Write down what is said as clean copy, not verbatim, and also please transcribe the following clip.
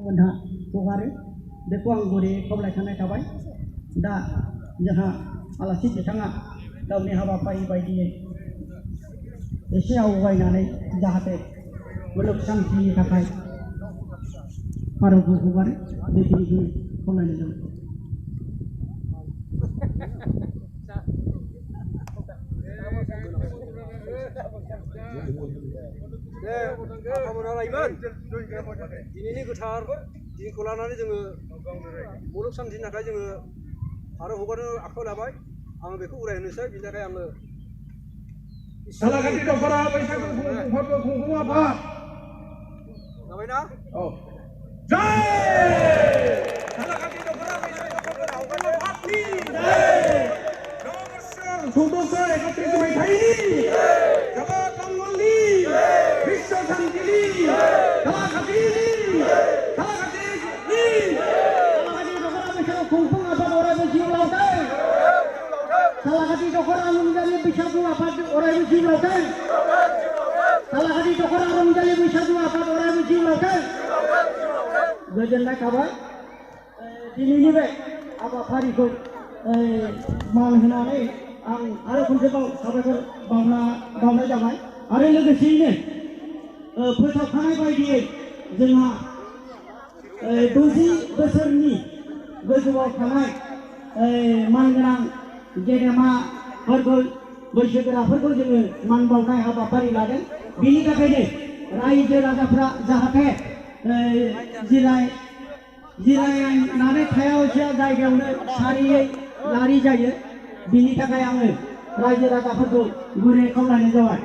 बिथांमोनहा हगारो बेखौ आं गुरै खावलायखानाय थाबाय। दा जोंहा आलासि बिथाङा गावनि हाबाफारि बायदियै एसे आवगायनानै जाहाथे मुलुग शान्तिनि थाखाय भारतखौ हगारो बेखिनिखौ खावलायनाय जाबाय। दिनैनि गोथार दिनखौ लानानै जोङो मुलुग शान्तिनि थाखाय जोङो भारत हगारनो आखायाव लाबाय। आं बेखौ उरायहोनोसै बिनि थाखाय आङो सालाकाथि दख'रा बैसागु फोरबो खुंफुं आफाद जाबायना? औ जय सालाकाथि दख'रा बैसागु फोरबो खुंफुं आफादनि चौद'शो 31 मायथाइनि जगत मंगलनि विश्व शान्तिनि सालाकाथिनि खुंफुं आफाद अरायबो जिउ लावथों। सालाकाथि दख'रा रंजालि बैसागु आफाद अरायबो जिउ लावथों। सालाकाथि दख'रा रंजालि बैसागु आफाद अरायबो जिउ लावथों। गोजोननाय थाबाय। दिनैनि बे हाबाफारिखौ मान होनानै आं आरो खनसेबाव साबायखर बावनाय जाबाय। आरो लोगोसेयैनो फोसावखानाय बायदियै जोंहा 60 बोसोरनि गोजौआव थानाय मानगोनां गेदेमाफोरखौ बैसोगोराफोरखौ जोङो मान बावनाय हाबाफारि लादों। बिनि थाखायनो रायजो राजाफ्रा जाहाथे जिरायनानै थायालासिनो जायगायावनो सारियै लारि जायो। बिनि थाखाय आङो रायजो राजाफोरखौ गुरै खावलायनाय जाबाय।